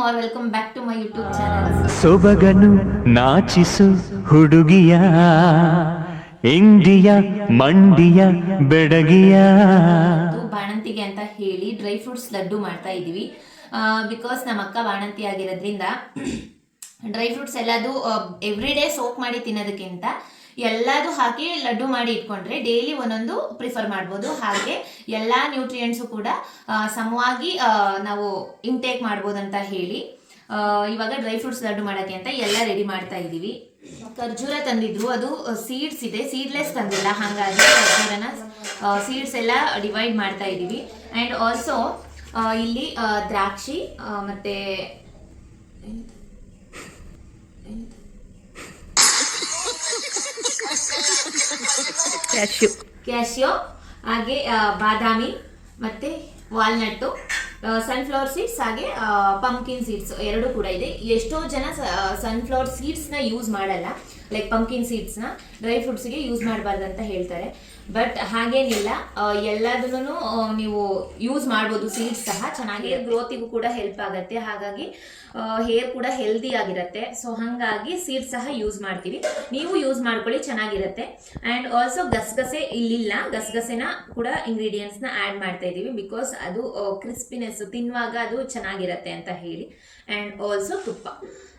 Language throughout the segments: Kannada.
All welcome back to my YouTube channel. ಸೊಬಗನು ನಾಚಿಸು ಹುಡುಗಿಯ ಇಂಡಿಯ ಮಂಡಿಯ ಬೆಡಗಿಯ ಬಾಣಂತಿಗೆ ಅಂತ ಹೇಳಿ ಡ್ರೈ ಫ್ರೂಟ್ಸ್ ಲಡ್ಡು ಮಾಡ್ತಾ ಇದೀವಿ. ಬಿಕಾಸ್ ನಮ್ಮ ಅಕ್ಕ ಬಾಣಂತಿ ಆಗಿರೋದ್ರಿಂದ ಡ್ರೈ ಫ್ರೂಟ್ಸ್ ಎಲ್ಲದು ಎವ್ರಿ ಡೇ ಸೋಕ್ ಮಾಡಿ ತಿನ್ನೋದಕ್ಕಿಂತ ಎಲ್ಲದು ಹಾಕಿ ಲಡ್ಡು ಮಾಡಿ ಇಟ್ಕೊಂಡ್ರೆ ಡೈಲಿ ಒಂದೊಂದು ಪ್ರಿಫರ್ ಮಾಡ್ಬೋದು. ಹಾಗೆ ಎಲ್ಲ ನ್ಯೂಟ್ರಿಯೆಂಟ್ಸು ಕೂಡ ಸಮವಾಗಿ ನಾವು ಇಂಟೇಕ್ ಮಾಡ್ಬೋದು ಅಂತ ಹೇಳಿ ಇವಾಗ ಡ್ರೈ ಫ್ರೂಟ್ಸ್ ಲಡ್ಡು ಮಾಡೋಕ್ಕೆ ಅಂತ ಎಲ್ಲ ರೆಡಿ ಮಾಡ್ತಾ ಇದ್ದೀವಿ. ಖರ್ಜೂರ ತಂದಿದ್ರು, ಅದು ಸೀಡ್ಸ್ ಇದೆ, ಸೀಡ್ಲೆಸ್ ತಂದಿಲ್ಲ, ಹಾಗಾಗಿ ಖರ್ಜೂರನ ಸೀಡ್ಸ್ ಎಲ್ಲ ಡಿವೈಡ್ ಮಾಡ್ತಾ ಇದ್ದೀವಿ. ಆ್ಯಂಡ್ ಆಲ್ಸೋ ಇಲ್ಲಿ ದ್ರಾಕ್ಷಿ ಮತ್ತು ಕ್ಯಾಶ್ಯೂ ಹಾಗೆ ಬಾದಾಮಿ ಮತ್ತು ವಾಲ್ನಟ್ಟು, ಸನ್ಫ್ಲವರ್ ಸೀಡ್ಸ್ ಹಾಗೆ ಪಂಪ್ಕಿನ್ ಸೀಡ್ಸ್ ಎರಡು ಕೂಡ ಇದೆ. ಎಷ್ಟೋ ಜನ ಸನ್ಫ್ಲವರ್ ಸೀಡ್ಸ್ನ ಯೂಸ್ ಮಾಡಲ್ಲ, ಲೈಕ್ ಪಂಪ್ಕಿನ್ ಸೀಡ್ಸ್ನ ಡ್ರೈ ಫ್ರೂಟ್ಸ್ಗೆ ಯೂಸ್ ಮಾಡಬಾರ್ದು ಅಂತ ಹೇಳ್ತಾರೆ. ಬಟ್ ಹಾಗೇನಿಲ್ಲ, ಎಲ್ಲದನ್ನು ನೀವು ಯೂಸ್ ಮಾಡ್ಬೋದು. ಸೀಡ್ಸ್ ಸಹ ಚೆನ್ನಾಗಿ ಗ್ರೋತಿಗೂ ಕೂಡ ಹೆಲ್ಪ್ ಆಗುತ್ತೆ, ಹಾಗಾಗಿ ಹೇರ್ ಕೂಡ ಹೆಲ್ದಿ ಆಗಿರುತ್ತೆ. ಸೊ ಹಾಗಾಗಿ ಸೀಡ್ಸ್ ಸಹ ಯೂಸ್ ಮಾಡ್ತೀವಿ, ನೀವು ಯೂಸ್ ಮಾಡ್ಕೊಳ್ಳಿ, ಚೆನ್ನಾಗಿರುತ್ತೆ. ಆ್ಯಂಡ್ ಆಲ್ಸೋ ಗಸಗಸೆ ಇಲ್ಲಿಲ್ಲ, ಗಸಗಸೆನ ಕೂಡ ಇಂಗ್ರೀಡಿಯೆಂಟ್ಸ್ನ ಆ್ಯಡ್ ಮಾಡ್ತಾ ಇದ್ದೀವಿ ಬಿಕಾಸ್ ಅದು ಕ್ರಿಸ್ಪಿನೆಸ್ ತಿನ್ನುವಾಗ ಅದು ಚೆನ್ನಾಗಿರುತ್ತೆ ಅಂತ ಹೇಳಿ. ಆ್ಯಂಡ್ ಆಲ್ಸೋ ತುಪ್ಪ.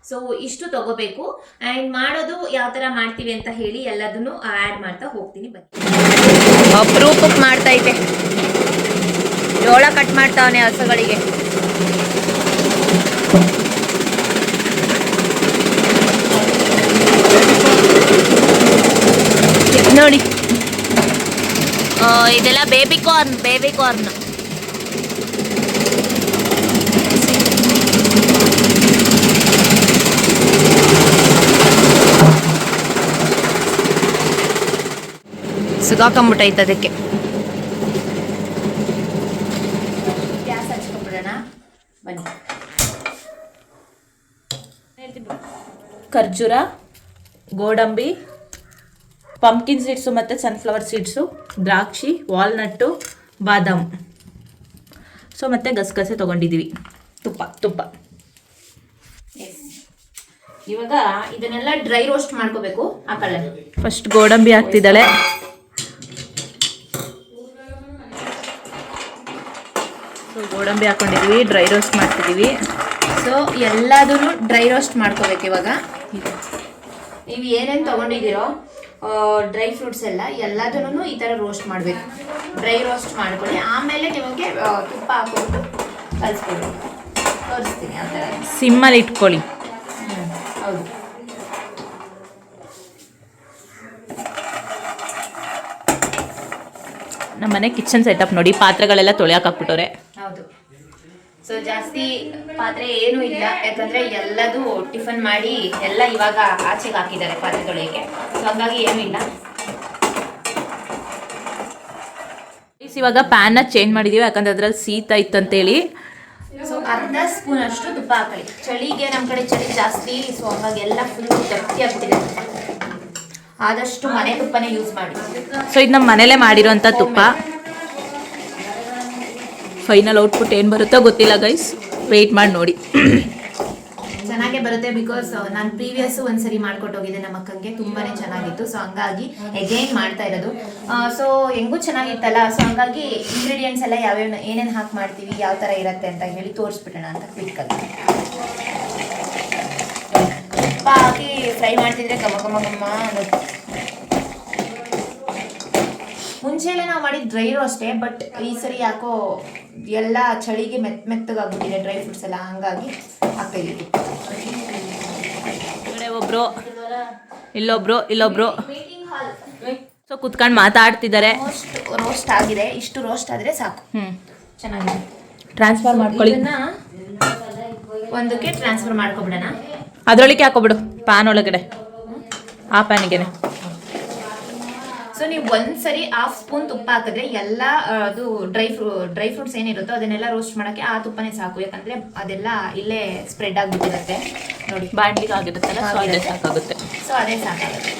ಸೊ ಇಷ್ಟು ತಗೋಬೇಕು. ಆ್ಯಂಡ್ ಮಾಡೋದು ಯಾವ ಥರ ಮಾಡ್ತೀವಿ ಅಂತ ಹೇಳಿ ಎಲ್ಲದನ್ನು ಆ್ಯಡ್ ಮಾಡ್ತಾ ಹೋಗ್ತೀನಿ. ಬನ್ನಿ. ಅಪ್ರೂಪಕ್ಕೆ ಮಾಡ್ತಾ ಇದ್ದೆ, ಜೋಳ ಕಟ್ ಮಾಡ್ತಾವನೆ ಹಸುಗಳಿಗೆ. ನೋಡಿ ಇದೆಲ್ಲ ಬೇಬಿ ಕಾರ್ನ್. ಸಿಗಾಕೊಂಬಿಟ್ಟೈತೆ ಅದಕ್ಕೆ. ಗ್ಯಾಸ್ ಹಚ್ಕೊಂಡ್ಬಿಡೋಣ ಬನ್ನಿ. ಖರ್ಜೂರ, ಗೋಡಂಬಿ, ಪಂಪ್ಕಿನ್ ಸೀಡ್ಸು ಮತ್ತು ಸನ್ಫ್ಲವರ್ ಸೀಡ್ಸು, ದ್ರಾಕ್ಷಿ, ವಾಲ್ನಟ್ಟು, ಬಾದಾಮ್, ಸೊ ಮತ್ತು ಗಸಗಸೆ ತೊಗೊಂಡಿದ್ದೀವಿ. ತುಪ್ಪ ಇವಾಗ ಇದನ್ನೆಲ್ಲ ಡ್ರೈ ರೋಸ್ಟ್ ಮಾಡ್ಕೋಬೇಕು. ಹಾಕೊಳ್ಳೋಣ. ಫಸ್ಟ್ ಗೋಡಂಬಿ ಹಾಕ್ತಿದ್ದಾಳೆ. ಸೊ ಗೋಡಂಬಿ ಹಾಕ್ಕೊಂಡಿದ್ದೀವಿ, ಡ್ರೈ ರೋಸ್ಟ್ ಮಾಡ್ತಿದ್ದೀವಿ. ಸೊ ಎಲ್ಲದನ್ನು ಡ್ರೈ ರೋಸ್ಟ್ ಮಾಡ್ಕೋಬೇಕು. ಇವಾಗ ನೀವು ಏನೇನು ತೊಗೊಂಡಿದ್ದೀರೋ ಡ್ರೈ ಫ್ರೂಟ್ಸ್ ಎಲ್ಲದನ್ನು ಈ ಥರ ರೋಸ್ಟ್ ಮಾಡಬೇಕು. ಡ್ರೈ ರೋಸ್ಟ್ ಮಾಡ್ಕೊಳ್ಳಿ, ಆಮೇಲೆ ನಿಮಗೆ ತುಪ್ಪ ಹಾಕ್ಕೊಂಡು ಕಲಿಸ್ಕೊಳ್ಬೇಕು. ತೋರಿಸ್ತೀನಿ ಆ ಥರ. ಸಿಮ್ಮಲ್ಲಿ ಇಟ್ಕೊಳ್ಳಿ. ಹೌದು. ನಮ್ಮನೆ ಕಿಚನ್ ಸೆಟಪ್ ನೋಡಿ, ಪಾತ್ರೆಗಳೆಲ್ಲ ತೊಳೆಯಕ್ಕೆ ಹಾಕ್ಬಿಟ್ಟವ್ರೆ. ಹೌದು. ಸೊ ಜಾಸ್ತಿ ಪಾತ್ರೆ ಏನೂ ಇಲ್ಲ, ಯಾಕಂದರೆ ಎಲ್ಲದು ಟಿಫನ್ ಮಾಡಿ ಎಲ್ಲ ಇವಾಗ ಆಚೆಗೆ ಹಾಕಿದ್ದಾರೆ ಪಾತ್ರೆ ತೊಳೆಯೋಕ್ಕೆ. ಸೊ ಹಂಗಾಗಿ ಏನೂ ಇಲ್ಲ. ಇವಾಗ ಪ್ಯಾನ್ನ ಚೇಂಜ್ ಮಾಡಿದ್ದೀವಿ, ಯಾಕಂದರೆ ಅದ್ರಲ್ಲಿ ಶೀತ ಇತ್ತಂತೇಳಿ. ಸೊ ಅರ್ಧ ಸ್ಪೂನ್ ಅಷ್ಟು ತುಪ್ಪ ಹಾಕೊಳ್ಳಿ. ಚಳಿಗೆ ನಮ್ಮ ಕಡೆ ಚಳಿ ಜಾಸ್ತಿ, ಸೊ ಹಂಗಾಗಿ ಎಲ್ಲ ಫುಲ್ ಗಟ್ಟಿ ಆಗ್ಬಿಟ್ಟಿದೆ. ಆದಷ್ಟು ಮನೆ ತುಪ್ಪನೇ ಯೂಸ್ ಮಾಡಿ. ಸೊ ಇದು ನಮ್ಮ ಮನೇಲೇ ಮಾಡಿರೋಂಥ ತುಪ್ಪ. ಫೈನಲ್ ಔಟ್ಪುಟ್ ಏನು ಬರುತ್ತೋ ಗೊತ್ತಿಲ್ಲ ಗೈಸ್, ವೆಯ್ಟ್ ಮಾಡಿ ನೋಡಿ. ಚೆನ್ನಾಗೇ ಬರುತ್ತೆ, ಬಿಕಾಸ್ ನಾನು ಪ್ರೀವಿಯಸ್ ಒಂದ್ಸರಿ ಮಾಡ್ಕೊಟ್ಟೋಗಿದ್ದೆ ನಮ್ಮ ಅಕ್ಕಂಗೆ, ತುಂಬಾ ಚೆನ್ನಾಗಿತ್ತು. ಸೊ ಹಂಗಾಗಿ ಎಗೈನ್ ಮಾಡ್ತಾ ಇರೋದು. ಸೊ ಹೆಂಗೂ ಚೆನ್ನಾಗಿತ್ತಲ್ಲ, ಸೊ ಹಂಗಾಗಿ ಇಂಗ್ರೀಡಿಯೆಂಟ್ಸ್ ಎಲ್ಲ ಯಾವ್ಯಾವ ಏನೇನು ಹಾಕಿ ಮಾಡ್ತೀವಿ, ಯಾವ ಥರ ಇರುತ್ತೆ ಅಂತ ಹೇಳಿ ತೋರಿಸ್ಬಿಡೋಣ ಅಂತ ಕ್ವಿಕ್ಕಲ್ಲಿ. ತುಪ್ಪ ಹಾಕಿ ಫ್ರೈ ಮಾಡ್ತಿದ್ರೆ ಘಮ ಘಮ ಘಮ ಅನ್ನೋದು. ಮುಂಚೆ ಎಲ್ಲ ನಾವು ಮಾಡಿದ ಡ್ರೈ ರೋಸ್ಟೇ, ಬಟ್ ಈ ಸರಿ ಯಾಕೋ ಎಲ್ಲ ಚಳಿಗೆ ಮೆತ್ತಗಾಗ್ಬಿಟ್ಟಿದೆ ಡ್ರೈ ಫ್ರೂಟ್ಸ್ ಎಲ್ಲ, ಹಂಗಾಗಿ ಹಾಕ್ತಾಯಿದ್ದೀವಿ. ಒಬ್ರು ಇಲ್ಲೊಬ್ರು ಸೊ ಕುತ್ಕೊಂಡು ಮಾತಾಡ್ತಿದ್ದಾರೆ. ರೋಸ್ಟ್ ಆಗಿದೆ, ಇಷ್ಟು ರೋಸ್ಟ್ ಆದರೆ ಸಾಕು. ಚೆನ್ನಾಗಿದೆ. ಟ್ರಾನ್ಸ್ಫರ್ ಮಾಡ್ಕೊಳ್ಳಿ, ಒಂದಕ್ಕೆ ಟ್ರಾನ್ಸ್ಫರ್ ಮಾಡ್ಕೊಬಿಡೋಣ. ಅದರೊಳಗೆ ಹಾಕೋಬಿಡು, ಪ್ಯಾನ್ ಒಳಗಡೆ, ಆ ಪ್ಯಾನಿಗೆ. ಸೊ ನೀವು ಒಂದ್ಸರಿ 1/2 ಸ್ಪೂನ್ ತುಪ್ಪ ಹಾಕಿದ್ರೆ ಎಲ್ಲ ಅದು ಡ್ರೈ ಫ್ರೂಟ್ಸ್ ಏನಿರುತ್ತೋ ಅದನ್ನೆಲ್ಲ ರೋಸ್ಟ್ ಮಾಡೋಕ್ಕೆ ಆ ತುಪ್ಪನೇ ಸಾಕು, ಯಾಕಂದರೆ ಅದೆಲ್ಲ ಇಲ್ಲೇ ಸ್ಪ್ರೆಡ್ ಆಗಿಬಿಟ್ಟಿರುತ್ತೆ ನೋಡಿ, ಬಾಂಡ್ಲಿಗೆ ಆಗಿರುತ್ತಲ್ಲ, ಸೊ ಅದೇ ಸಾಕಾಗುತ್ತೆ. ಸೊ ಅದೇ ಸಾಕಾಗುತ್ತೆ.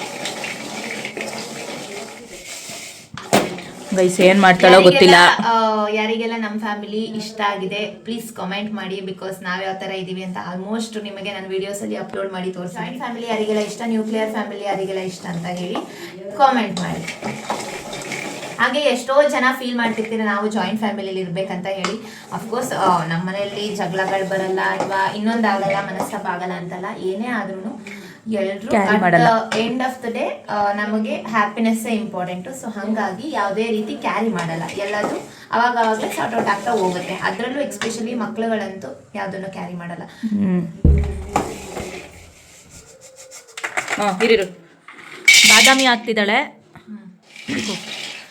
ಗೈಸ್ ಏನು ಮಾಡ್ತಾಳೋ ಗೊತ್ತಿಲ್ಲ. ಯಾರಿಗೆಲ್ಲ ನಮ್ಮ ಫ್ಯಾಮಿಲಿ ಇಷ್ಟ ಆಗಿದೆ ಪ್ಲೀಸ್ ಕಮೆಂಟ್ ಮಾಡಿ, ಬಿಕಾಸ್ ನಾವ್ ಯಾವ ತರ ಇದೀವಿ ಅಂತ ಆಲ್ಮೋಸ್ಟ್ ನಿಮಗೆ ನನ್ನ ವಿಡಿಯೋಸ್ ಅಲ್ಲಿ ಅಪ್ಲೋಡ್ ಮಾಡಿ ತೋರಿಸಿ. ಜಾಯಿಂಟ್ ಫ್ಯಾಮಿಲಿ ಯಾರಿಗೆಲ್ಲ ಇಷ್ಟ, ನ್ಯೂಕ್ಲಿಯರ್ ಫ್ಯಾಮಿಲಿ ಯಾರಿಗೆಲ್ಲ ಇಷ್ಟ ಅಂತ ಹೇಳಿ ಕಾಮೆಂಟ್ ಮಾಡಿ. ಹಾಗೆ ಎಷ್ಟೋ ಜನ ಫೀಲ್ ಮಾಡ್ತಿರ್ತೀರ ನಾವು ಜಾಯಿಂಟ್ ಫ್ಯಾಮಿಲಿಯಲ್ಲಿ ಇರ್ಬೇಕಂತ ಹೇಳಿ. ಅಫ್ಕೋರ್ಸ್ ನಮ್ಮ ಮನೆಯಲ್ಲಿ ಜಗಳಗಳು ಬರಲ್ಲ ಅಥವಾ ಇನ್ನೊಂದಾಗಲ್ಲ, ಮನಸ್ತಾಪ ಆಗಲ್ಲ ಅಂತಲ್ಲ. ಏನೇ ಆದ್ರೂ ಎಲ್ಲರೂ ಎಂಡ್ ಆಫ್ ದ ಡೇ ನಮಗೆ ಹ್ಯಾಪಿನೆಸ್ಸೇ ಇಂಪಾರ್ಟೆಂಟು. ಸೊ ಹಾಗಾಗಿ ಯಾವುದೇ ರೀತಿ ಕ್ಯಾರಿ ಮಾಡಲ್ಲ, ಎಲ್ಲದೂ ಅವಾಗಲೇ ಸಾರ್ಟ್ ಔಟ್ ಆಗ್ತಾ ಹೋಗುತ್ತೆ. ಅದರಲ್ಲೂ ಎಕ್ಸ್ಪೆಷಲಿ ಮಕ್ಕಳುಗಳಂತೂ ಯಾವುದನ್ನು ಕ್ಯಾರಿ ಮಾಡಲ್ಲ. ಹಿರಿರು ಬಾದಾಮಿ ಆಗ್ತಿದ್ದಾಳೆ.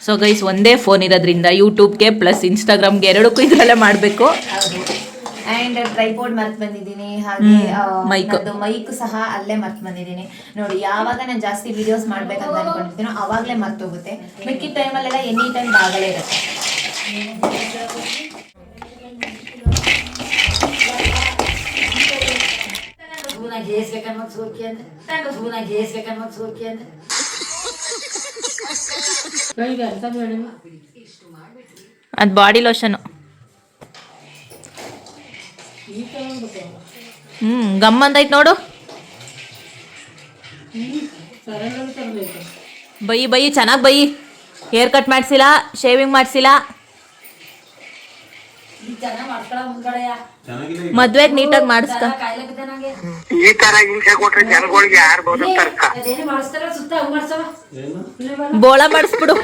ಸೊ ಗೈಸ್ ಒಂದೇ ಫೋನ್ ಇರೋದ್ರಿಂದ ಯೂಟ್ಯೂಬ್ಗೆ ಪ್ಲಸ್ ಇನ್ಸ್ಟಾಗ್ರಾಮ್ಗೆ ಎರಡಕ್ಕೂ ಇದರಲ್ಲೇ ಮಾಡಬೇಕು. ಅಂಡ್ ಟ್ರೈಪೋರ್ಡ್ ಮರ್ತ್ ಬಂದಿದ್ದೀನಿ, ಹಾಗೆ ಮೈಕ್ ಸಹ ಅಲ್ಲೇ ಮರ್ತ್ ಬಂದಿದ್ದೀನಿ. ನೋಡಿ, ಯಾವಾಗ ನಾನು ಜಾಸ್ತಿ ವಿಡಿಯೋಸ್ ಮಾಡ್ಬೇಕಂತ ಅನ್ಕೊಂಡಿರ್ತೀನೋ ಅವಾಗಲೇ ಮರ್ತೋಗುತ್ತೆ. ಮಿಕ್ಕಿದ ಟೈಮಲ್ಲೆಲ್ಲ ಎನಿ ಟೈಮ್ ಆಗಲೇ ಇರುತ್ತೆ. ಅದು ಬಾಡಿ ಲೋಷನು. ಗಮ್ಮಂದೈತ್ ನೋಡು. ಬೈ ಚೆನ್ನಾಗಿ ಬೈ. ಹೇರ್ ಕಟ್ ಮಾಡಿಸಿಲ್ಲ, ಶೇವಿಂಗ್ ಮಾಡಿಸಿಲ್ಲ, ಮದ್ವೆಗೆ ನೀಟಾಗಿ ಮಾಡಿಸ್ಕ. ಈ ತರ ಹಿಂಸೆ ಕೊಟ್ರೆ ಜನಗಳಿಗೆ ಯಾರು ಬೋಳ ಮಾಡಿಸ್ಬಿಡು.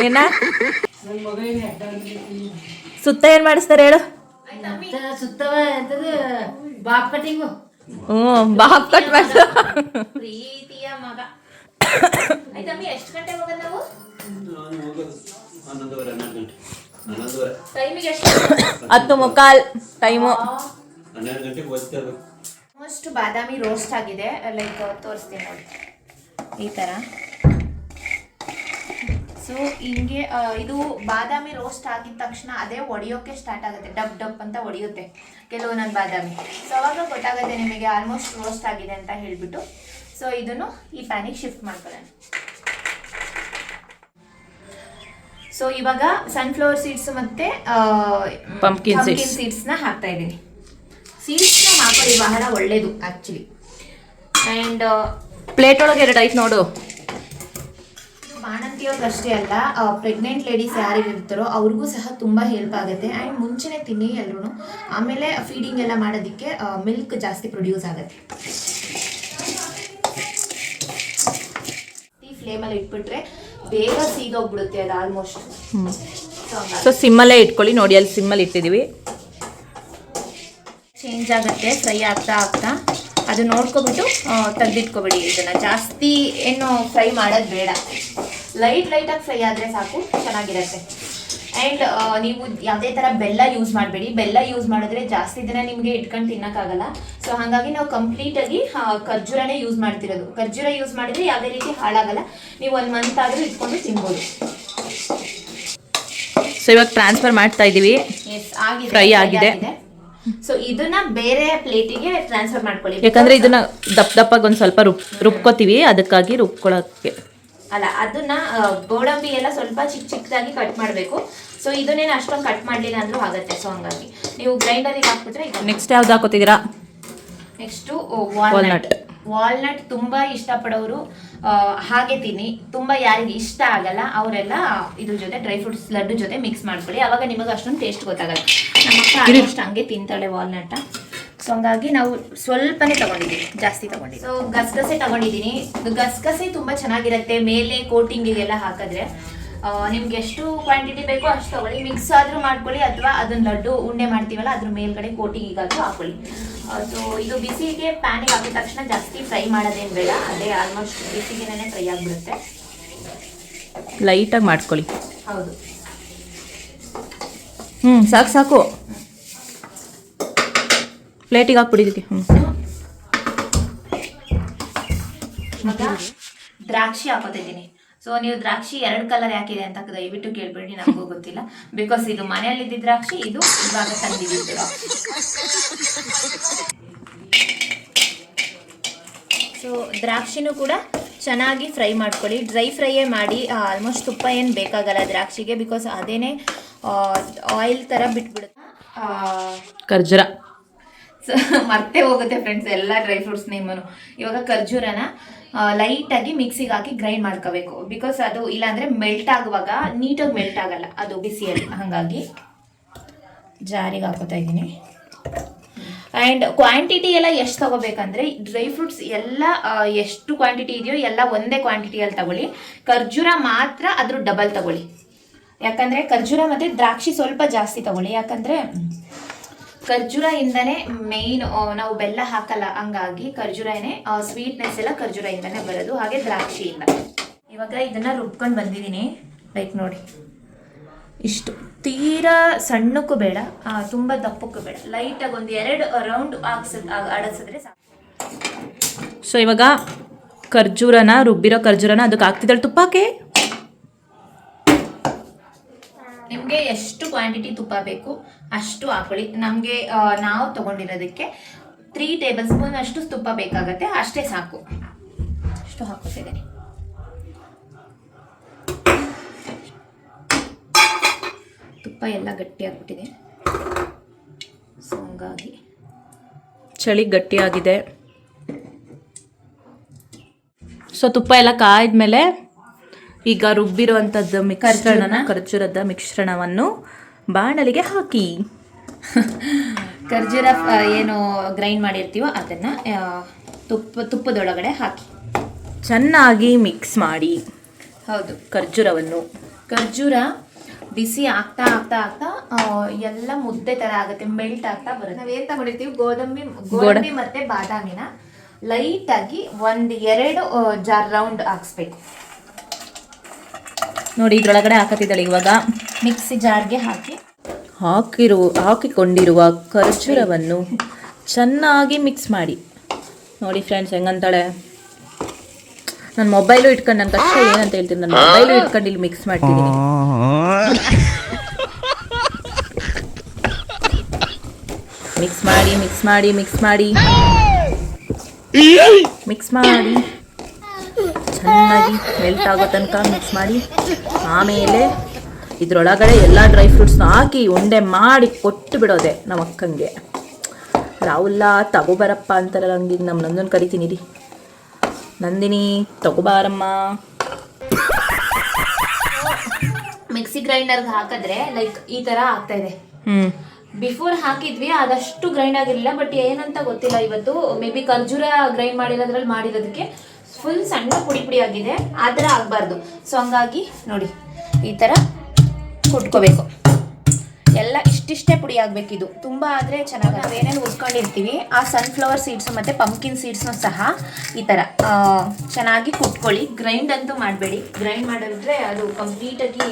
ಏನ ಸುತ್ತ ಏನ್ ಮಾಡಿಸ್ತಾರೆ ಹೇಳು? Bob cutting. ಬಾಬ್ ಕಟ್ ಮಾಡ್ಸ. ಪ್ರೀತಿಯ ಮಗ. ಆಯ್ತಮ್ಮಿ, ಎಷ್ಟು ಗಂಟೆ ಹೋಗೋದು ನಾವು? ಟೈಮಿಗೆ ಎಷ್ಟು? 10:15 ಟೈಮು. ಆಲ್ಮೋಸ್ಟ್ ಬಾದಾಮಿ ರೋಸ್ಟ್ ಆಗಿದೆ. ಲೈಕ್ ತೋರಿಸ್ತೀನಿ ನೋಡಿ, ಈ ಥರ. ಸೊ ಹಿಂಗೆ ಇದು ಬಾದಾಮಿ ರೋಸ್ಟ್ ಆಗಿದ ತಕ್ಷಣ ಅದೇ ಒಡೆಯೋಕೆ ಸ್ಟಾರ್ಟ್ ಆಗುತ್ತೆ, ಡಬ್ ಡಬ್ ಅಂತ ಒಡೆಯುತ್ತೆ ಕೆಲವೊಂದೊಂದು ಬಾದಾಮಿ. ಸೊ ಅವಾಗ ಗೊತ್ತಾಗುತ್ತೆ ನಿಮಗೆ ಆಲ್ಮೋಸ್ಟ್ ರೋಸ್ಟ್ ಆಗಿದೆ ಅಂತ ಹೇಳಿಬಿಟ್ಟು. ಸೊ ಇದನ್ನು ಈ ಪ್ಯಾನಿಗೆ ಶಿಫ್ಟ್ ಮಾಡ್ಕೊಳ್ಳೋಣ. ಸೊ ಇವಾಗ ಸನ್ಫ್ಲವರ್ ಸೀಡ್ಸ್ ಮತ್ತೆ ಪಂಪ್ಕಿನ್ ಸೀಡ್ಸ್ನ ಹಾಕ್ತಾ ಇದ್ದೀನಿ. ಸೀಡ್ಸ್ನ ಹಾಕೊಳ್ಳಿ, ಬಹಳ ಒಳ್ಳೇದು ಆ್ಯಕ್ಚುಲಿ. ಆ್ಯಂಡ್ ಪ್ಲೇಟ್ ಒಳಗೆ 2 ಐತೆ ನೋಡು. ಬಾಣಂತಿಯವ್ರಿಗೆ ಅಷ್ಟೇ ಅಲ್ಲ, ಪ್ರೆಗ್ನೆಂಟ್ ಲೇಡೀಸ್ ಯಾರು ಇರ್ತಾರೋ ಅವ್ರಿಗೂ ಸಹ ತುಂಬ ಹೆಲ್ಪ್ ಆಗುತ್ತೆ. ಆ್ಯಂಡ್ ಮುಂಚೆನೇ ತಿನ್ನಿ ಎಲ್ಲರೂ, ಆಮೇಲೆ ಫೀಡಿಂಗ್ ಎಲ್ಲ ಮಾಡೋದಕ್ಕೆ ಮಿಲ್ಕ್ ಜಾಸ್ತಿ ಪ್ರೊಡ್ಯೂಸ್ ಆಗುತ್ತೆ. ಈ ಫ್ಲೇಮಲ್ಲಿ ಇಟ್ಬಿಟ್ರೆ ಬೇಗ ಸೀದೋಗ್ಬಿಡುತ್ತೆ ಅದು ಆಲ್ಮೋಸ್ಟ್. ಸೊ ಸಿಮ್ಮಲ್ಲೇ ಇಟ್ಕೊಳ್ಳಿ. ನೋಡಿ, ಅಲ್ಲಿ ಸಿಮ್ಮಲ್ಲಿ ಇಟ್ಟಿದ್ದೀವಿ. ಚೇಂಜ್ ಆಗುತ್ತೆ ಫ್ರೈ ಆಗ್ತಾ ಆಗ್ತಾ. ಅದು ನೋಡ್ಕೊಬಿಟ್ಟು ತೆಗೆದಿಟ್ಕೊಬಿಡಿ. ಇದನ್ನು ಜಾಸ್ತಿ ಏನು ಫ್ರೈ ಮಾಡೋದು ಬೇಡ, ಲೈಟಾಗಿ ಫ್ರೈ ಆದರೆ ಸಾಕು, ಚೆನ್ನಾಗಿರುತ್ತೆ. ಆ್ಯಂಡ್ ನೀವು ಯಾವುದೇ ಥರ ಬೆಲ್ಲ ಯೂಸ್ ಮಾಡಬೇಡಿ. ಬೆಲ್ಲ ಯೂಸ್ ಮಾಡಿದ್ರೆ ಜಾಸ್ತಿ ದಿನ ನಿಮಗೆ ಇಟ್ಕೊಂಡು ತಿನ್ನೋಕ್ಕಾಗಲ್ಲ. ಸೊ ಹಾಗಾಗಿ ನಾವು ಕಂಪ್ಲೀಟಾಗಿ ಖರ್ಜೂರನೇ ಯೂಸ್ ಮಾಡ್ತಿರೋದು. ಖರ್ಜೂರ ಯೂಸ್ ಮಾಡಿದರೆ ಯಾವುದೇ ರೀತಿ ಹಾಳಾಗಲ್ಲ. ನೀವು 1 ಮಂತ್ ಆದರೂ ಇಟ್ಕೊಂಡು ತಿನ್ಬೋದು. ಸೊ ಇವಾಗ ಟ್ರಾನ್ಸ್ಫರ್ ಮಾಡ್ತಾ ಇದ್ದೀವಿ. ಫ್ರೈ ಆಗಿದೆ. ಸೊ ಇದನ್ನ ಬೇರೆ ಪ್ಲೇಟಿಗೆ ಟ್ರಾನ್ಸ್ಫರ್ ಮಾಡ್ಕೊಳ್ಳಿ. ಯಾಕಂದ್ರೆ ಇದನ್ನ ದಪ್ಪಗೆ ಒಂದು ಸ್ವಲ್ಪ ರುಬ್ಕೋತೀವಿ, ಅದಕ್ಕಾಗಿ ರುಬ್ಕೊಳ್ಳೋಕ್ಕೆ ಅಲ್ಲ, ಅದನ್ನ ಗೋಡಂಬಿ ಎಲ್ಲ ಸ್ವಲ್ಪ ಚಿಕ್ಕದಾಗಿ ಕಟ್ ಮಾಡಬೇಕು. ಸೊ ಇದನ್ನೇನು ಅಷ್ಟೊಂದು ಕಟ್ ಮಾಡಲಿಲ್ಲ ಅಂದ್ರೂ ಆಗುತ್ತೆ. ಸೊ ಹಂಗಾಗಿ ನೀವು ಗ್ರೈಂಡರಿಗೆ ಹಾಕ್ಬಿಟ್ರೆ. ನೆಕ್ಸ್ಟ್ ಯಾವ್ದು ಹಾಕೋತಿದ್ದೀರಾ? ನೆಕ್ಸ್ಟು ವಾಲ್ನಟ್ ತುಂಬ ಇಷ್ಟಪಡೋರು ಹಾಗೆ ತಿನ್ನಿ. ತುಂಬ ಯಾರಿಗೆ ಇಷ್ಟ ಆಗಲ್ಲ ಅವರೆಲ್ಲ ಇದ್ರ ಜೊತೆ ಡ್ರೈ ಫ್ರೂಟ್ಸ್ ಲಡ್ಡು ಜೊತೆ ಮಿಕ್ಸ್ ಮಾಡ್ಕೊಳ್ಳಿ. ಆವಾಗ ನಿಮಗೆ ಅಷ್ಟೊಂದು ಟೇಸ್ಟ್ ಗೊತ್ತಾಗಲ್ಲ. ನಮ್ಮ ಮಕ್ಕಳು ಆಲ್ಮೋಸ್ಟ್ ಹಂಗೆ ತಿಂತಾಳೆ ವಾಲ್ನಟ್ಟ. ಸೊ ಹಂಗಾಗಿ ನಾವು ಸ್ವಲ್ಪನೇ ತಗೊಂಡಿದ್ದೀವಿ, ಜಾಸ್ತಿ ತಗೊಂಡಿದ್ದೀವಿ. ಸೊ ಗಸಗಸೆ ತಗೊಂಡಿದ್ದೀನಿ. ಗಸಗಸೆ ತುಂಬ ಚೆನ್ನಾಗಿರುತ್ತೆ ಮೇಲೆ ಕೋಟಿಂಗಿಗೆಲ್ಲ ಹಾಕಿದ್ರೆ. ನಿಮ್ಗೆ ಎಷ್ಟು ಕ್ವಾಂಟಿಟಿ ಬೇಕೋ ಅಷ್ಟು ತಗೊಳ್ಳಿ. ಮಿಕ್ಸ್ ಆದರೂ ಮಾಡ್ಕೊಳ್ಳಿ, ಅಥವಾ ಅದನ್ನ ಲಡ್ಡು ಉಂಡೆ ಮಾಡ್ತೀವಲ್ಲ ಅದ್ರ ಮೇಲ್ಗಡೆ ಕೋಟಿಂಗಿಗಾದರೂ ಹಾಕೊಳ್ಳಿ. ಸೊ ಇದು ಬಿಸಿಗೆ ಪ್ಯಾನಿಗೆ ಹಾಕಿದ ತಕ್ಷಣ ಜಾಸ್ತಿ ಫ್ರೈ ಮಾಡೋದೇನು ಬೇಡ, ಅದೇ ಆಲ್ಮೋಸ್ಟ್ ಬಿಸಿಗೆನೇ ಫ್ರೈ ಆಗಿಬಿಡುತ್ತೆ. ಲೈಟಾಗಿ ಮಾಡ್ಕೊಳ್ಳಿ. ಹೌದು, ಸಾಕು. ಪ್ಲೇಟಿಗೆ ಹಾಕ್ಬಿಡಿದಕ್ಕೆ. ದ್ರಾಕ್ಷಿ ಹಾಕೋತಿದ್ದೀನಿ. ಸೊ ನೀವು ದ್ರಾಕ್ಷಿ 2 ಕಲರ್ ಯಾಕಿದೆ ಅಂತ ದಯವಿಟ್ಟು ಕೇಳ್ಬೇಡಿ, ನಮಗೂ ಗೊತ್ತಿಲ್ಲ. ಬಿಕಾಸ್ ಇದು ಮನೆಯಲ್ಲಿ ಇದ್ದಿದ್ದ ದ್ರಾಕ್ಷಿ, ಇದು ಇವಾಗ ತಂದಿದ್ದು ದ್ರಾಕ್ಷಿ. ಸೊ ದ್ರಾಕ್ಷಿನೂ ಕೂಡ ಚೆನ್ನಾಗಿ ಫ್ರೈ ಮಾಡ್ಕೊಳ್ಳಿ. ಡ್ರೈ ಫ್ರೈಯೇ ಮಾಡಿ, ಆಲ್ಮೋಸ್ಟ್ ತುಪ್ಪ ಏನು ಬೇಕಾಗಲ್ಲ ದ್ರಾಕ್ಷಿಗೆ, ಬಿಕಾಸ್ ಅದೇನೇ ಆಯಿಲ್ ಥರ ಬಿಟ್ಬಿಡುತ್ತೆ. ಖರ್ಜೂರ ಸೊ ಮರ್ತೇ ಹೋಗುತ್ತೆ ಫ್ರೆಂಡ್ಸ್ ಎಲ್ಲ ಡ್ರೈ ಫ್ರೂಟ್ಸ್ ನೇಮನು. ಇವಾಗ ಖರ್ಜೂರನ ಲೈಟಾಗಿ ಮಿಕ್ಸಿಗೆ ಹಾಕಿ ಗ್ರೈಂಡ್ ಮಾಡ್ಕೋಬೇಕು, ಬಿಕಾಸ್ ಅದು ಇಲ್ಲಾಂದರೆ ಮೆಲ್ಟ್ ಆಗುವಾಗ ನೀಟಾಗಿ ಮೆಲ್ಟ್ ಆಗಲ್ಲ ಅದು ಬಿಸಿಯಲ್ಲಿ. ಹಾಗಾಗಿ ಜಾರಿಗೆ ಹಾಕೋತಾ ಇದ್ದೀನಿ. ಆ್ಯಂಡ್ ಕ್ವಾಂಟಿಟಿ ಎಲ್ಲ ಎಷ್ಟು ತೊಗೋಬೇಕಂದ್ರೆ ಡ್ರೈ ಫ್ರೂಟ್ಸ್ ಎಲ್ಲ ಎಷ್ಟು ಕ್ವಾಂಟಿಟಿ ಇದೆಯೋ ಎಲ್ಲ ಒಂದೇ ಕ್ವಾಂಟಿಟಿಯಲ್ಲಿ ತಗೊಳ್ಳಿ. ಖರ್ಜೂರ ಮಾತ್ರ ಅದ್ರ ಡಬಲ್ ತಗೊಳ್ಳಿ. ಯಾಕಂದರೆ ಖರ್ಜೂರ ಮತ್ತು ದ್ರಾಕ್ಷಿ ಸ್ವಲ್ಪ ಜಾಸ್ತಿ ತಗೊಳ್ಳಿ, ಯಾಕಂದರೆ ಖರ್ಜೂರ ಇಂದನೇ ಮೇಯ್ನ್, ನಾವು ಬೆಲ್ಲ ಹಾಕಲ್ಲ, ಹಂಗಾಗಿ ಖರ್ಜೂರನೇ ಸ್ವೀಟ್ನೆಸ್ ಎಲ್ಲ ಖರ್ಜೂರ ಇಂದನೇ ಬರೋದು, ಹಾಗೆ ದ್ರಾಕ್ಷಿಯಿಂದ. ಇವಾಗ ಇದನ್ನು ರುಬ್ಕೊಂಡು ಬಂದಿದ್ದೀನಿ. ಲೈಕ್ ನೋಡಿ, ಇಷ್ಟು ತೀರಾ ಸಣ್ಣಕ್ಕೂ ಬೇಡ, ತುಂಬ ದಪ್ಪಕ್ಕೂ ಬೇಡ, ಲೈಟಾಗಿ ಒಂದು 2 ರೌಂಡ್ ಆಡಿಸಿದ್ರೆ ಸಾಕು. ಸೊ ಇವಾಗ ಖರ್ಜೂರನ ರುಬ್ಬಿರೋ ಖರ್ಜೂರನ ಅದಕ್ಕೆ ಹಾಕ್ತಿದ್ದಾಳೆ ತುಪ್ಪಕ್ಕೆ. ನಿಮಗೆ ಎಷ್ಟು ಕ್ವಾಂಟಿಟಿ ತುಪ್ಪ ಬೇಕು ಅಷ್ಟು ಹಾಕೊಳ್ಳಿ. ನಮಗೆ ನಾವು ತೊಗೊಂಡಿರೋದಕ್ಕೆ 3 ಟೇಬಲ್ ಸ್ಪೂನ್ ಅಷ್ಟು ತುಪ್ಪ ಬೇಕಾಗತ್ತೆ, ಅಷ್ಟೇ ಸಾಕು. ಅಷ್ಟು ಹಾಕೋತಿದ್ದೀನಿ. ತುಪ್ಪ ಎಲ್ಲ ಗಟ್ಟಿಯಾಗ್ಬಿಟ್ಟಿದೆ, ಸೊ ಹಂಗಾಗಿ ಚಳಿ ಗಟ್ಟಿಯಾಗಿದೆ. ಸೊ ತುಪ್ಪ ಎಲ್ಲ ಕಾಯ್ದ್ಮೇಲೆ ಈಗ ರುಬ್ಬಿರುವಂಥದ್ದು ಖರ್ಜೂರದ ಮಿಶ್ರಣವನ್ನು ಬಾಣಲಿಗೆ ಹಾಕಿ, ಖರ್ಜೂರ ಏನು ಗ್ರೈಂಡ್ ಮಾಡಿರ್ತೀವೋ ಅದನ್ನು ತುಪ್ಪದೊಳಗಡೆ ಹಾಕಿ ಚೆನ್ನಾಗಿ ಮಿಕ್ಸ್ ಮಾಡಿ. ಹೌದು, ಖರ್ಜೂರ ಬಿಸಿ ಆಗ್ತಾ ಆಗ್ತಾ ಆಗ್ತಾ ಎಲ್ಲ ಮುದ್ದೆ ಥರ ಆಗುತ್ತೆ, ಮೆಲ್ಟ್ ಆಗ್ತಾ ಬರುತ್ತೆ. ನಾವೇನು ತಗೊಂಡಿರ್ತೀವಿ, ಗೋಡಂಬಿ ಮತ್ತು ಬಾದಾಮಿನ ಲೈಟಾಗಿ 1-2 ಜಾರ್ ರೌಂಡ್ ಹಾಕ್ಸ್ಬೇಕು. ನೋಡಿ ಇದ್ರೊಳಗಡೆ ಹಾಕತ್ತಿದ್ದಾಳೆ. ಇವಾಗ ಮಿಕ್ಸಿ ಜಾರ್ಗೆ ಹಾಕಿಕೊಂಡಿರುವ ಖರ್ಜೂರವನ್ನು ಚೆನ್ನಾಗಿ ಮಿಕ್ಸ್ ಮಾಡಿ. ನೋಡಿ ಫ್ರೆಂಡ್ಸ್ ಹೆಂಗಂತಾಳೆ, ನನ್ನ ಮೊಬೈಲು ಇಟ್ಕೊಂಡು ನನ್ನ ಕಷ್ಟ ಏನಂತ ಹೇಳ್ತೀನಿ, ನನ್ನ ಮೊಬೈಲು ಇಟ್ಕೊಂಡು ಇಲ್ಲಿ ಮಿಕ್ಸ್ ಮಾಡ್ತಿದ್ದೀನಿ. ಮಿಕ್ಸ್ ಮಾಡಿ ಮಿಕ್ಸ್ ಮಾಡಿ ಮಿಕ್ಸ್ ಮಾಡಿ ಮಿಕ್ಸ್ ಮಾಡಿ ಚೆನ್ನಾಗಿ ಮೆಲ್ಟ್ ಆಗೋ ತನಕ ಮಿಕ್ಸ್ ಮಾಡಿ. ಆಮೇಲೆ ಇದರೊಳಗಡೆ ಎಲ್ಲ ಡ್ರೈ ಫ್ರೂಟ್ಸ್ನ ಹಾಕಿ ಉಂಡೆ ಮಾಡಿ ಕೊಟ್ಟು ಬಿಡೋದೆ ನಮ್ಮ ಅಕ್ಕಂಗೆ. ರಾಹುಲ್ಲ ತಗೋಬರಪ್ಪ ಅಂತಾರಲ್ಲ, ಹಂಗೆ ನಮ್ಮ ನಂದೊಂದು ಕರಿತೀನಿ ರೀ, ನಂದಿನಿ ತಗೋಬಾರಮ್ಮ. ಮಿಕ್ಸಿ ಗ್ರೈಂಡರ್ಗೆ ಹಾಕಿದ್ರೆ ಲೈಕ್ ಈ ಥರ ಆಗ್ತಾ ಇದೆ. ಬಿಫೋರ್ ಹಾಕಿದ್ವಿ ಅದಷ್ಟು ಗ್ರೈಂಡ್ ಆಗಿರಲಿಲ್ಲ, ಬಟ್ ಏನಂತ ಗೊತ್ತಿಲ್ಲ, ಇವತ್ತು ಮೇ ಬಿ ಖರ್ಜೂರ ಗ್ರೈಂಡ್ ಮಾಡಿರೋದಕ್ಕೆ ಫುಲ್ ಸಣ್ಣ ಪುಡಿ ಆಗಿದೆ. ಆ ಥರ ಆಗಬಾರ್ದು. ಸೊ ಹಂಗಾಗಿ ನೋಡಿ ಈ ಥರ ಕುಟ್ಕೋಬೇಕು. ಎಲ್ಲ ಇಷ್ಟಿಷ್ಟೇ ಪುಡಿ ಆಗಬೇಕಿದು, ತುಂಬ ಆದರೆ ಚೆನ್ನಾಗಿ. ನಾವು ಏನೇನು ಹುರ್ಕೊಂಡಿರ್ತೀವಿ ಆ ಸನ್ಫ್ಲವರ್ ಸೀಡ್ಸು ಮತ್ತು ಪಂಪ್ಕಿನ್ ಸೀಡ್ಸ್ನು ಸಹ ಈ ಥರ ಚೆನ್ನಾಗಿ ಕುಟ್ಕೊಳ್ಳಿ. ಗ್ರೈಂಡ್ ಅಂತೂ ಮಾಡಬೇಡಿ, ಗ್ರೈಂಡ್ ಮಾಡಿದ್ರೆ ಅದು ಕಂಪ್ಲೀಟಾಗಿ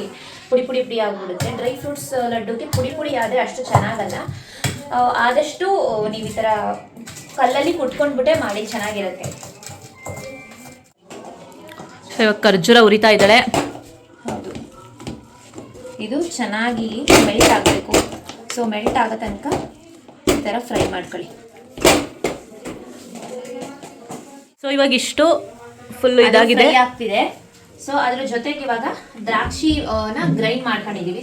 ಪುಡಿ ಆಗಿಬಿಡುತ್ತೆ. ಡ್ರೈ ಫ್ರೂಟ್ಸ್ ಲಡ್ಡುಗೆ ಪುಡಿ ಆದರೆ ಅಷ್ಟು ಚೆನ್ನಾಗಲ್ಲ. ಆದಷ್ಟು ನೀವು ಈ ಥರ ಕಲ್ಲಲ್ಲಿ ಕುಟ್ಕೊಂಡ್ಬಿಟ್ಟೆ ಮಾಡಿ, ಚೆನ್ನಾಗಿರುತ್ತೆ. ಇವಾಗ ಖರ್ಜೂರ ಉರಿತಾ ಇದ್ದಾಳೆ. ಹೌದು, ಇದು ಚೆನ್ನಾಗಿ ಮೆಲ್ಟ್ ಆಗಬೇಕು. ಸೊ ಮೆಲ್ಟ್ ಆಗೋ ತನಕ ಈ ಥರ ಫ್ರೈ ಮಾಡ್ಕೊಳ್ಳಿ. ಸೊ ಇವಾಗ ಇಷ್ಟು ಫುಲ್ ಇದಾಗಿದೆ, ಆಗ್ತಿದೆ. ಸೊ ಅದ್ರ ಜೊತೆಗೆ ಇವಾಗ ದ್ರಾಕ್ಷಿನ ಗ್ರೈಂಡ್ ಮಾಡ್ಕೊಂಡಿದ್ದೀವಿ,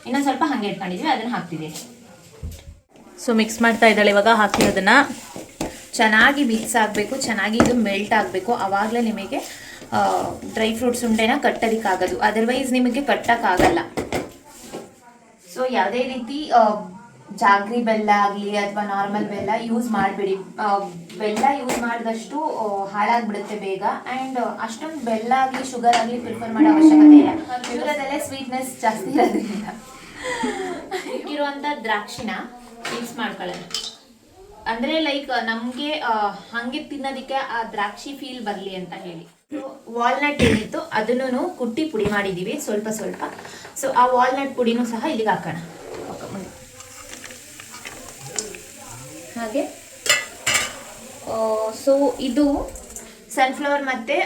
ಇನ್ನೊಂದು ಸ್ವಲ್ಪ ಹಾಗೆ ಇಟ್ಕೊಂಡಿದ್ದೀವಿ, ಅದನ್ನು ಹಾಕ್ತಿದ್ದೀವಿ. ಸೊ ಮಿಕ್ಸ್ ಮಾಡ್ತಾ ಇದ್ದಾಳೆ ಇವಾಗ. ಹಾಕಿರೋದನ್ನ ಚೆನ್ನಾಗಿ ಮಿಕ್ಸ್ ಆಗಬೇಕು, ಚೆನ್ನಾಗಿ ಇದು ಮೆಲ್ಟ್ ಆಗಬೇಕು. ಆವಾಗಲೇ ನಿಮಗೆ ಡ್ರೈ ಫ್ರೂಟ್ಸ್ ಉಂಡೆನ ಕಟ್ಟೋದಕ್ಕಾಗೋದು, ಅದರ್ವೈಸ್ ನಿಮಗೆ ಕಟ್ಟೋಕ್ಕಾಗಲ್ಲ. ಸೊ ಯಾವುದೇ ರೀತಿ ಜಾಗ್ರಿ ಬೆಲ್ಲ ಆಗಲಿ ಅಥವಾ ನಾರ್ಮಲ್ ಬೆಲ್ಲ ಯೂಸ್ ಮಾಡಬೇಡಿ. ಬೆಲ್ಲ ಯೂಸ್ ಮಾಡಿದಷ್ಟು ಹಾಳಾಗ್ಬಿಡುತ್ತೆ ಬೇಗ. ಆ್ಯಂಡ್ ಅಷ್ಟೊಂದು ಬೆಲ್ಲ ಆಗಲಿ ಶುಗರ್ ಆಗಲಿ ಪ್ರಿಫರ್ ಮಾಡೋ ಅವಶ್ಯಕತೆ ಇಲ್ಲ. ಖರ್ಜೂರದಲ್ಲೇ ಸ್ವೀಟ್ನೆಸ್ ಜಾಸ್ತಿ ಇರೋದ್ರಿಂದ ಇರುವಂಥ ದ್ರಾಕ್ಷಿನ ಮಿಕ್ಸ್ ಮಾಡ್ಕೊಳ್ಳೋಣ. ಅಂದರೆ ಲೈಕ್ ನಮಗೆ ಹಾಗೆ ತಿನ್ನೋದಕ್ಕೆ ಆ ದ್ರಾಕ್ಷಿ ಫೀಲ್ ಬರಲಿ ಅಂತ ಹೇಳಿ. ವಾಲ್ನಟ್ ಏನಿತ್ತು ಅದನ್ನು ಕುಟ್ಟಿ ಪುಡಿ ಮಾಡಿದ್ದೀವಿ ಸ್ವಲ್ಪ. ಸೊ ಆ ವಾಲ್ನಟ್ ಪುಡಿನೂ ಸಹ ಇಲ್ಲಿಗೆ ಹಾಕೋಣ. ಹಾಗೆ ಸೊ ಇದು ಸನ್ಫ್ಲವರ್ ಮತ್ತು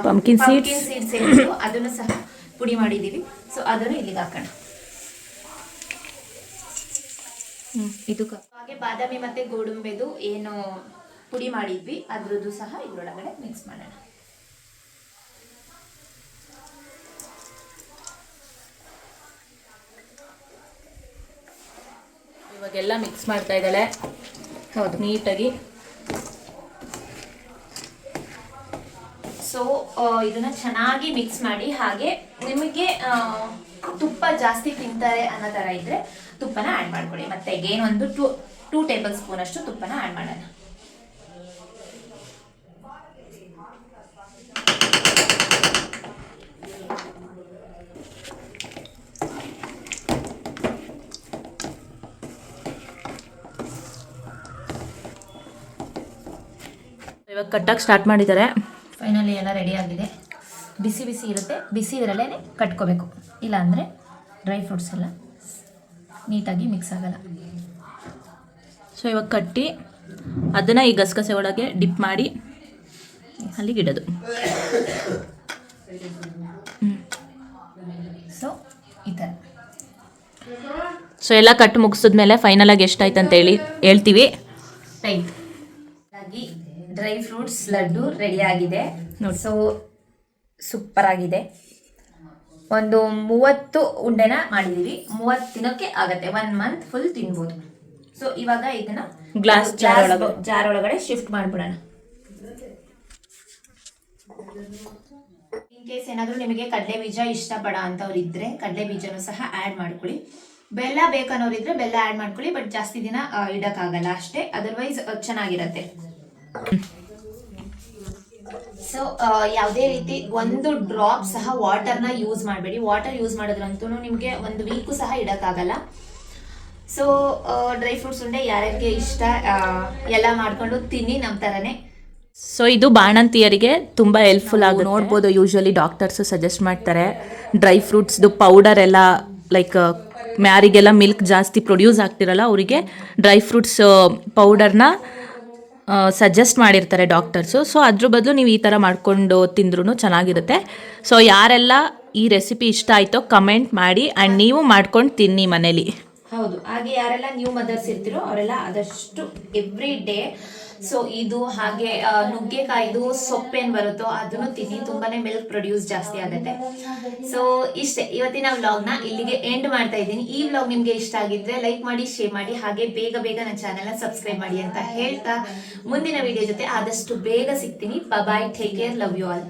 ಪಂಪ್ಕಿನ್ ಸೀಡ್ಸ್ ಏನಿತ್ತು ಅದನ್ನು ಸಹ ಪುಡಿ ಮಾಡಿದ್ದೀವಿ. ಸೊ ಅದನ್ನು ಇಲ್ಲಿಗೆ ಹಾಕೋಣ. ಇದು ಹಾಗೆ ಬಾದಾಮಿ ಮತ್ತು ಗೋಡಂಬಿದು ಏನು ಪುಡಿ ಮಾಡಿದ್ವಿ ಅದ್ರದ್ದು ಸಹ ಇದರೊಳಗಡೆ ಮಿಕ್ಸ್ ಮಾಡೋಣ. ಇವಾಗೆಲ್ಲ ಮಿಕ್ಸ್ ಮಾಡ್ತಾ ಇದ್ದಾಳೆ. ಹೌದು, ನೀಟಾಗಿ. ಸೊ ಇದನ್ನ ಚೆನ್ನಾಗಿ ಮಿಕ್ಸ್ ಮಾಡಿ. ಹಾಗೆ ನಿಮಗೆ ತುಪ್ಪ ಜಾಸ್ತಿ ತಿಂತಾರೆ ಅನ್ನೋ ಥರ ಇದ್ರೆ ತುಪ್ಪನ ಆ್ಯಡ್ ಮಾಡ್ಕೊಳ್ಳಿ. ಮತ್ತೆ ಅಗೇನ್ ಒಂದು 2 ಟೇಬಲ್ ಸ್ಪೂನ್ ಅಷ್ಟು ತುಪ್ಪನ ಆ್ಯಡ್ ಮಾಡೋಣ. ಇವಾಗ ಕಟ್ಟಕ್ಕೆ ಸ್ಟಾರ್ಟ್ ಮಾಡಿದ್ದಾರೆ. ಫೈನಲಿ ಎಲ್ಲ ರೆಡಿ ಆಗಿದೆ. ಬಿಸಿ ಬಿಸಿ ಇರುತ್ತೆ, ಬಿಸಿ ಇದರಲ್ಲೇ ಕಟ್ಕೋಬೇಕು, ಇಲ್ಲಾಂದರೆ ಡ್ರೈ ಫ್ರೂಟ್ಸ್ ಎಲ್ಲ ನೀಟಾಗಿ ಮಿಕ್ಸ್ ಆಗಲ್ಲ. ಸೊ ಇವಾಗ ಕಟ್ಟಿ ಅದನ್ನು ಈ ಗಸಗಸೆ ಒಳಗೆ ಡಿಪ್ ಮಾಡಿ ಅಲ್ಲಿಗೆ ಇಡೋದು. ಸೊ ಈ ಥರ. ಸೊ ಎಲ್ಲ ಕಟ್ಟು ಮುಗಿಸಿದ್ಮೇಲೆ ಫೈನಲಾಗಿ ಎಷ್ಟಾಯ್ತು ಅಂತ ಹೇಳ್ತೀವಿ. ರೈಟ್ ಆಗಿ ಡ್ರೈ ಫ್ರೂಟ್ಸ್ ಲಡ್ಡು ರೆಡಿ ಆಗಿದೆ ನೋಡಿ. ಸೊ ಸೂಪರ್ ಆಗಿದೆ. ಒಂದು 30 ಉಂಡೆನ ಮಾಡಿದೀವಿ. 30 ದಿನಕ್ಕೆ ಆಗತ್ತೆ, 1 ಮಂತ್ ಫುಲ್ ತಿನ್ಬೋದು. ಸೊ ಇವಾಗ ಇದನ್ನ ಗ್ಲಾಸ್ ಜಾರ್ ಒಳಗಡೆ ಶಿಫ್ಟ್ ಮಾಡ್ಬಿಡೋಣ. ಇನ್ ಕೇಸ್ ಏನಾದರೂ ನಿಮಗೆ ಕಡಲೆ ಬೀಜ ಇಷ್ಟಪಡ ಅಂತವ್ರು ಇದ್ರೆ ಕಡಲೆ ಬೀಜನೂ ಸಹ ಆ್ಯಡ್ ಮಾಡ್ಕೊಳ್ಳಿ. ಬೆಲ್ಲ ಬೇಕನ್ನೋರಿದ್ರೆ ಬೆಲ್ಲ ಆ್ಯಡ್ ಮಾಡ್ಕೊಳ್ಳಿ, ಬಟ್ ಜಾಸ್ತಿ ದಿನ ಇಡಕ್ಕಾಗಲ್ಲ ಅಷ್ಟೇ. ಅದರ್ವೈಸ್ ಚೆನ್ನಾಗಿರತ್ತೆ. ಸೊ ಯಾವುದೇ ರೀತಿ ಒಂದು ಡ್ರಾಪ್ ಸಹ ವಾಟರ್ನ ಯೂಸ್ ಮಾಡಬೇಡಿ. ವಾಟರ್ ಯೂಸ್ ಮಾಡೋದ್ರಂತೂ ನಿಮಗೆ 1 ವೀಕು ಸಹ ಇಡಕ್ಕಾಗಲ್ಲ. ಸೊ ಡ್ರೈ ಫ್ರೂಟ್ಸ್ ಉಂಡೆ ಯಾರ್ಯಾರಿಗೆ ಇಷ್ಟ ಎಲ್ಲ ಮಾಡ್ಕೊಂಡು ತಿನ್ನಿ ನಮ್ಮ ಥರನೇ. ಸೊ ಇದು ಬಾಣಂತಿಯರಿಗೆ ತುಂಬ ಹೆಲ್ಪ್ಫುಲ್ ಆಗುತ್ತೆ. ನೋಡ್ಬೋದು, ಯೂಶ್ವಲಿ ಡಾಕ್ಟರ್ಸು ಸಜೆಸ್ಟ್ ಮಾಡ್ತಾರೆ ಡ್ರೈ ಫ್ರೂಟ್ಸ್ದು ಪೌಡರ್ ಎಲ್ಲ, ಲೈಕ್ ಯಾರಿಗೆಲ್ಲ ಮಿಲ್ಕ್ ಜಾಸ್ತಿ ಪ್ರೊಡ್ಯೂಸ್ ಆಗ್ತಿರಲ್ಲ ಅವರಿಗೆ ಡ್ರೈ ಫ್ರೂಟ್ಸ್ ಪೌಡರ್ನ ಸಜೆಸ್ಟ್ ಮಾಡಿರ್ತಾರೆ ಡಾಕ್ಟರ್ಸು. ಸೊ ಅದ್ರ ಬದಲು ನೀವು ಈ ಥರ ಮಾಡ್ಕೊಂಡು ತಿಂದ್ರೂ ಚೆನ್ನಾಗಿರುತ್ತೆ. ಸೊ ಯಾರೆಲ್ಲ ಈ ರೆಸಿಪಿ ಇಷ್ಟ ಆಯಿತೋ ಕಮೆಂಟ್ ಮಾಡಿ ಆ್ಯಂಡ್ ನೀವು ಮಾಡ್ಕೊಂಡು ತಿನ್ನಿ ಮನೇಲಿ. ಹೌದು, ಹಾಗೆ ಯಾರೆಲ್ಲ ನ್ಯೂ ಮದರ್ಸ್ ಇರ್ತಿರೋ ಅವರೆಲ್ಲ ಆದಷ್ಟು ಎವ್ರಿ ಡೇ ಸೊ ಇದು ಹಾಗೆ ನುಗ್ಗೆಕಾಯ್ದು ಸೊಪ್ಪೇನು ಬರುತ್ತೋ ಅದನ್ನು ತಿನ್ನಿ. ತುಂಬಾನೇ ಮಿಲ್ಕ್ ಪ್ರೊಡ್ಯೂಸ್ ಜಾಸ್ತಿ ಆಗುತ್ತೆ. ಸೊ ಇಷ್ಟೇ ಇವತ್ತಿನ ವ್ಲಾಗ್ನ ಇಲ್ಲಿಗೆ ಎಂಡ್ ಮಾಡ್ತಾ ಇದ್ದೀನಿ. ಈ ವ್ಲಾಗ್ ನಿಮ್ಗೆ ಇಷ್ಟ ಆಗಿದ್ರೆ ಲೈಕ್ ಮಾಡಿ, ಶೇರ್ ಮಾಡಿ, ಹಾಗೆ ಬೇಗ ನನ್ನ ಚಾನೆಲ್ನ ಸಬ್ಸ್ಕ್ರೈಬ್ ಮಾಡಿ ಅಂತ ಹೇಳ್ತಾ ಮುಂದಿನ ವಿಡಿಯೋ ಜೊತೆ ಆದಷ್ಟು ಬೇಗ ಸಿಗ್ತೀನಿ. Bye, take care, love you all.